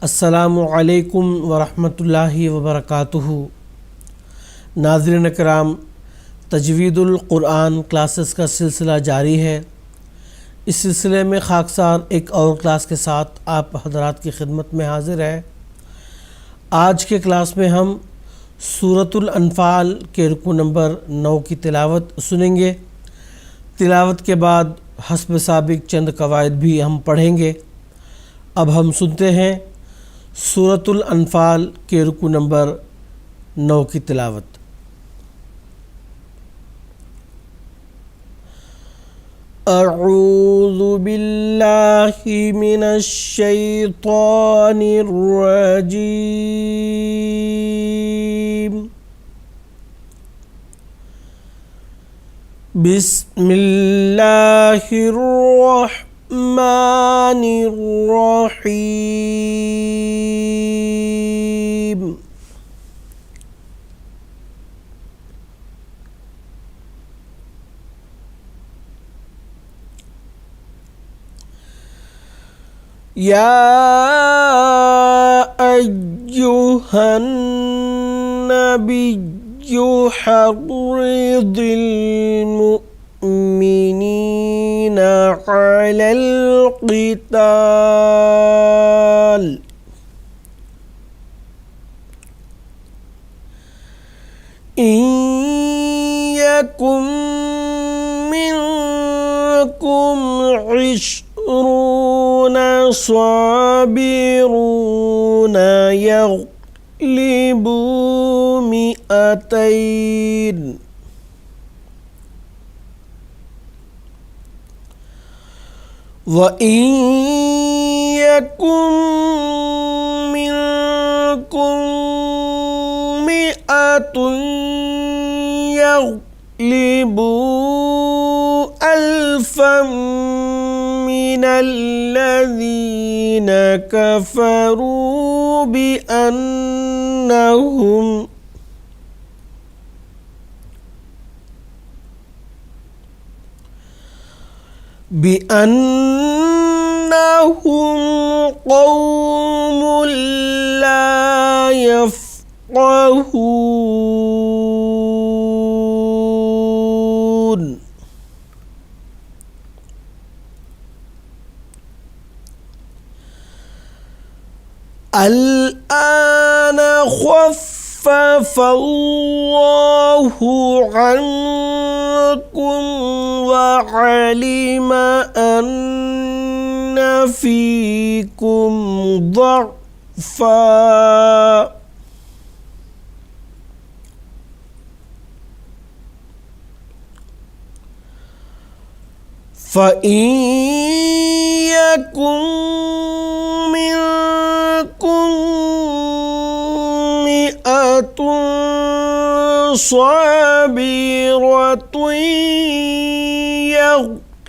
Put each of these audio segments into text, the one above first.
السلام علیکم ورحمۃ اللہ وبرکاتہ۔ ناظرین کرام، تجوید القرآن کلاسز کا سلسلہ جاری ہے۔ اس سلسلے میں خاکسار ایک اور کلاس کے ساتھ آپ حضرات کی خدمت میں حاضر ہے۔ آج کے کلاس میں ہم سورۃ الانفال کے رکوع نمبر 9 کی تلاوت سنیں گے۔ تلاوت کے بعد حسب سابق چند قواعد بھی ہم پڑھیں گے۔ اب ہم سنتے ہیں سورۃ الانفال کے رکوع نمبر 9 کی تلاوت۔ اعوذ باللہ من الشیطان الرجیم، بسم اللہ الرحمن الرحیم۔ یا ایھا النبی حرض المؤمنین علی القتال ان یکن منکم عشرون صابرون یغلبوا مئتین وَإِن يَكُن مِّنكُم مِّائَةٌ يَغْلِبُوا أَلْفًا مِّنَ الَّذِينَ كَفَرُوا بأنهم قوم لا يفقهون۔ الآن خفف الله عنكم وعلم أن فيكم ضعفا فإن يكن منكم مئة صابرة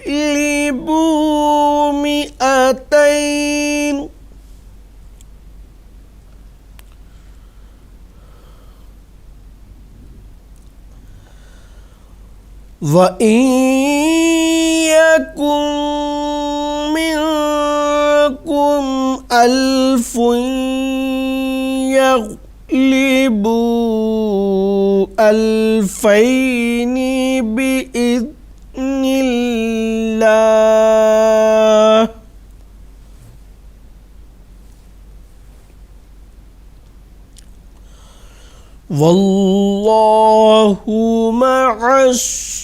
يغلبوا مئتين وَإِن يَكُن مِّنكُمْ أَلْفٌ يَغْلِبُوا أَلْفَيْنِ بِإِذْنِ اللَّهِ وَاللَّهُ مَعَ الصَّابِرِينَ۔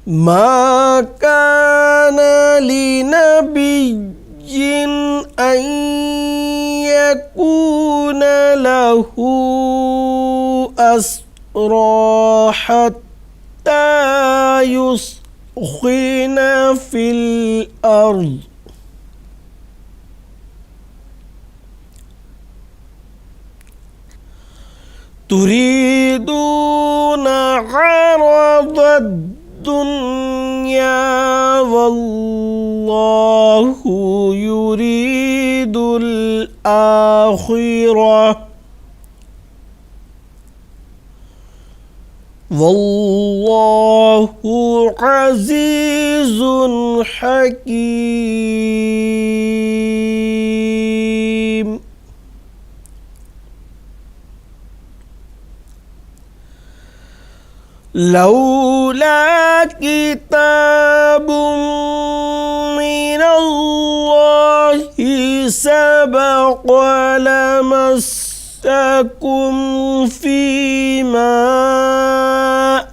ما كان لنبي أن يكون له أسرى حتى يثخن في الأرض تريدون عرض الدنيا والله يريد الآخرة واللہ عزیز حکیم. لولا کتاب من اللہ سبق لمسکم فیما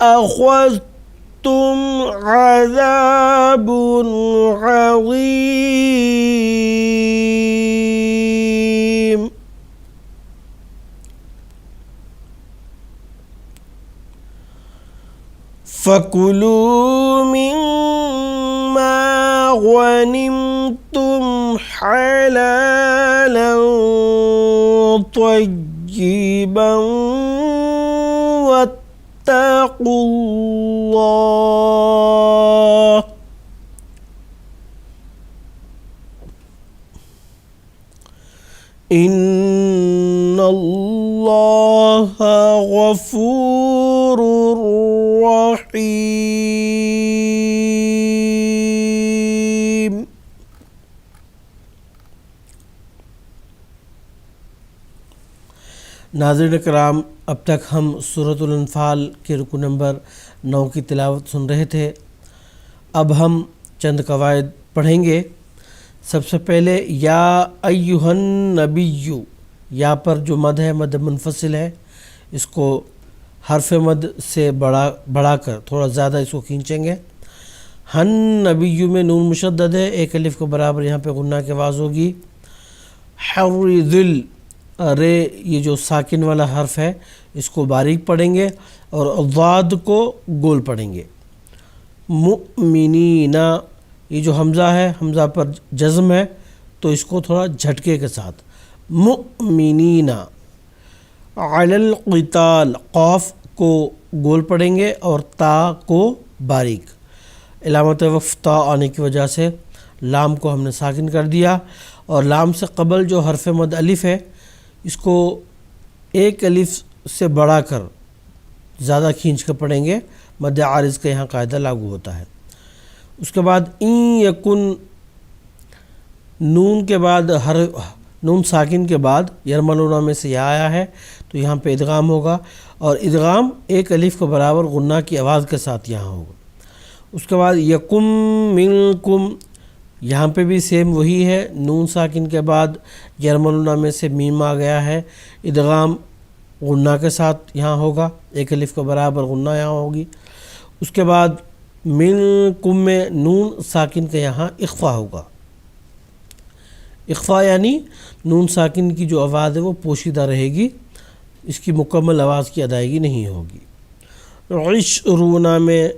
اخذتم عذاب عظیم. فَكُلُوا مِمَّا غَنِمْتُمْ حَلَالًا طَيِّبًا وَاتَّقُوا اللَّهَ إِنَّ اللَّهَ غَفُورٌ رحیم. ناظرین کرام، اب تک ہم سورۃ الانفال کے رکو نمبر 9 کی تلاوت سن رہے تھے. اب ہم چند قواعد پڑھیں گے. سب سے پہلے یا ایہا النبی، یا پر جو مد ہے مد منفصل ہے، اس کو حرف مد سے بڑھا کر تھوڑا زیادہ اس کو کھینچیں گے. ہن نبی میں نون مشدد ہے، ایک الف کے برابر یہاں پہ غنہ کی آواز ہوگی. حرذل رے، یہ جو ساکن والا حرف ہے اس کو باریک پڑھیں گے اور ضاد کو گول پڑھیں گے. مؤمنین، یہ جو حمزہ ہے حمزہ پر جزم ہے تو اس کو تھوڑا جھٹکے کے ساتھ مؤمنین. علی القتال، قاف کو گول پڑھیں گے اور تا کو باریک. علامت وقف تا آنے کی وجہ سے لام کو ہم نے ساکن کر دیا، اور لام سے قبل جو حرف مد الف ہے اس کو ایک الف سے بڑھا کر زیادہ کھینچ کر پڑھیں گے. مد عارض کا یہاں قاعدہ لاگو ہوتا ہے. اس کے بعد این یکن، نون کے بعد نون ساکن کے بعد یرملون میں سے یا آیا ہے تو یہاں پہ ادغام ہوگا، اور ادغام ایک الف کے برابر غنہ کی آواز کے ساتھ یہاں ہوگا. اس کے بعد یکم منکم، یہاں پہ بھی سیم وہی ہے، نون ساکن کے بعد یرملون میں سے میم آ گیا ہے، ادغام غنہ کے ساتھ یہاں ہوگا، ایک الف کے برابر غنہ یہاں ہوگی. اس کے بعد منکم میں نون ساکن کا یہاں اخفا ہوگا. اخفا یعنی نون ساکن کی جو آواز ہے وہ پوشیدہ رہے گی، اس کی مکمل آواز کی ادائیگی نہیں ہوگی. عشرون میں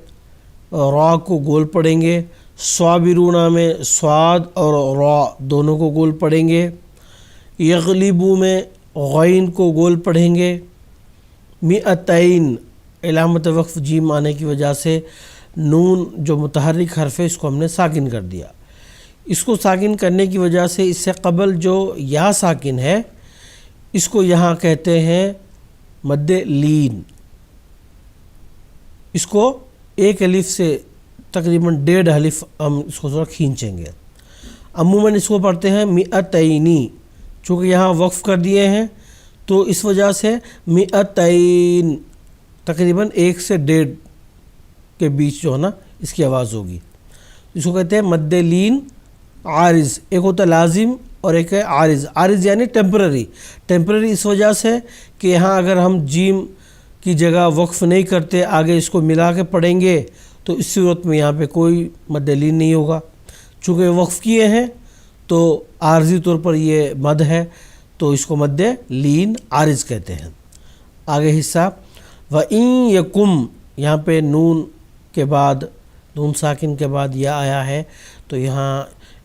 را کو گول پڑھیں گے، صابرون میں صاد اور را دونوں کو گول پڑھیں گے. یغلبو میں غین کو گول پڑھیں گے. مئتین، علامت وقف جیم آنے کی وجہ سے نون جو متحرک حرف ہے اس کو ہم نے ساکن کر دیا. اس کو ساکن کرنے کی وجہ سے اس سے قبل جو یا ساکن ہے اس کو یہاں کہتے ہیں مد لین. اس کو ایک الف سے تقریباً 1.5 الف ہم اس کو ذرا کھینچیں گے. عموماً اس کو پڑھتے ہیں مئتینی، چونکہ یہاں وقف کر دیے ہیں تو اس وجہ سے مئتین تقریباً 1 سے 1.5 کے بیچ جو ہے نا اس کی آواز ہوگی. اس کو کہتے ہیں مد لین عارض. ایک ہوتا ہے لازم اور ایک ہے عارض. عارض یعنی ٹیمپرری اس وجہ سے کہ یہاں اگر ہم جیم کی جگہ وقف نہیں کرتے آگے اس کو ملا کے پڑھیں گے تو اس صورت میں یہاں پہ کوئی مد لین نہیں ہوگا. چونکہ وقف کیے ہیں تو عارضی طور پر یہ مد ہے تو اس کو مد لین عارض کہتے ہیں. آگے حصہ وَإِن یکم، یہاں پہ نون کے بعد نون ساکن کے بعد یا آیا ہے تو یہاں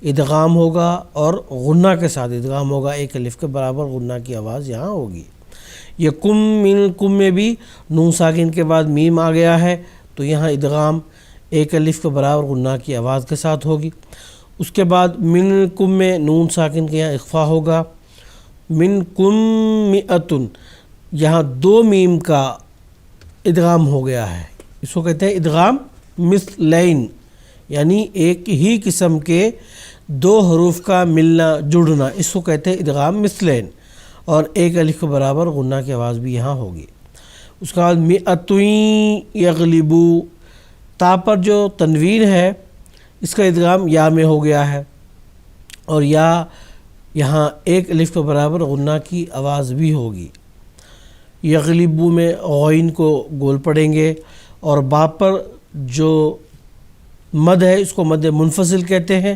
ادغام ہوگا اور غنہ کے ساتھ ادغام ہوگا، ایک الف کے برابر غنہ کی آواز یہاں ہوگی. یکم منکم میں بھی نون ساکن کے بعد میم آ گیا ہے تو یہاں ادغام ایک الف کے برابر غنہ کی آواز کے ساتھ ہوگی. اس کے بعد منکم میں نون ساکن کے یہاں اخفا ہوگا. منکم مئتن، یہاں 2 میم کا ادغام ہو گیا ہے، اس کو کہتے ہیں ادغام مثلین، یعنی ایک ہی قسم کے دو حروف کا ملنا جڑنا، اس کو کہتے ہیں ادغام مثلین، اور ایک الف کے برابر غنہ کی آواز بھی یہاں ہوگی۔ اس کے بعد مئتین یغلبو، تا پر جو تنوین ہے اس کا ادغام یا میں ہو گیا ہے، اور یا یہاں ایک الف کے برابر غنہ کی آواز بھی ہوگی۔ یغلبو میں غین کو گول پڑیں گے، اور با پر جو مد ہے اس کو مد منفصل کہتے ہیں،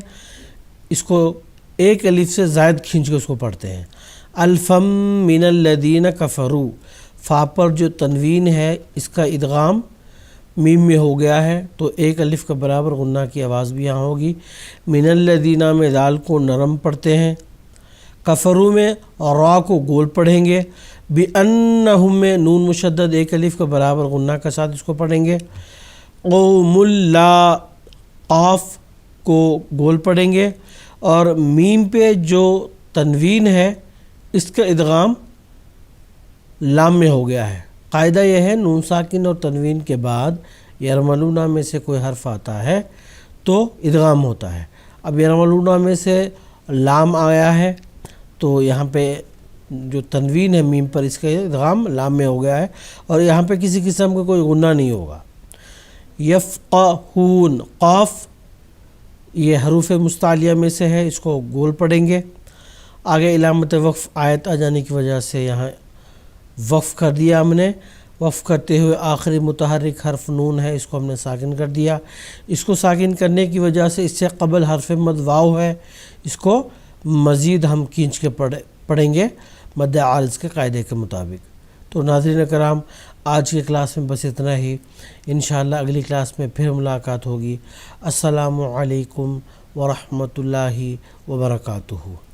اس کو ایک الف سے زائد کھینچ کے اس کو پڑھتے ہیں۔ الفم من الذین کفروا، فا پر جو تنوین ہے اس کا ادغام میم میں ہو گیا ہے، تو ایک الف کے برابر غنہ کی آواز بھی یہاں ہوگی۔ من الذین میں دال کو نرم پڑھتے ہیں، کفروا میں را کو گول پڑھیں گے، بِأَنَّهُم میں نون مشدد ایک الف کے برابر غنہ کے ساتھ اس کو پڑھیں گے۔ قوم لا، قاف کو گول پڑھیں گے، اور میم پہ جو تنوین ہے اس کا ادغام لام میں ہو گیا ہے۔ قاعدہ یہ ہے نون ساکن اور تنوین کے بعد یرملون میں سے کوئی حرف آتا ہے تو ادغام ہوتا ہے۔ اب یرملون میں سے لام آیا ہے تو یہاں پہ جو تنوین ہے میم پر اس کا ادغام لام میں ہو گیا ہے، اور یہاں پہ کسی قسم کا کوئی غنہ نہیں ہوگا۔ یفقہون، قاف یہ حروف مستعلیہ میں سے ہے، اس کو گول پڑھیں گے۔ آگے علامت وقف آیت آ جانے کی وجہ سے یہاں وقف کر دیا ہم نے، وقف کرتے ہوئے آخری متحرک حرف نون ہے اس کو ہم نے ساکن کر دیا۔ اس کو ساکن کرنے کی وجہ سے اس سے قبل حرف مد واو ہے، اس کو مزید ہم کھینچ کے پڑھیں گے مد عارض کے قاعدے کے مطابق۔ تو ناظرین کرام، آج کی کلاس میں بس اتنا ہی، انشاءاللہ اگلی کلاس میں پھر ملاقات ہوگی۔ السلام علیکم ورحمۃ اللہ وبرکاتہ۔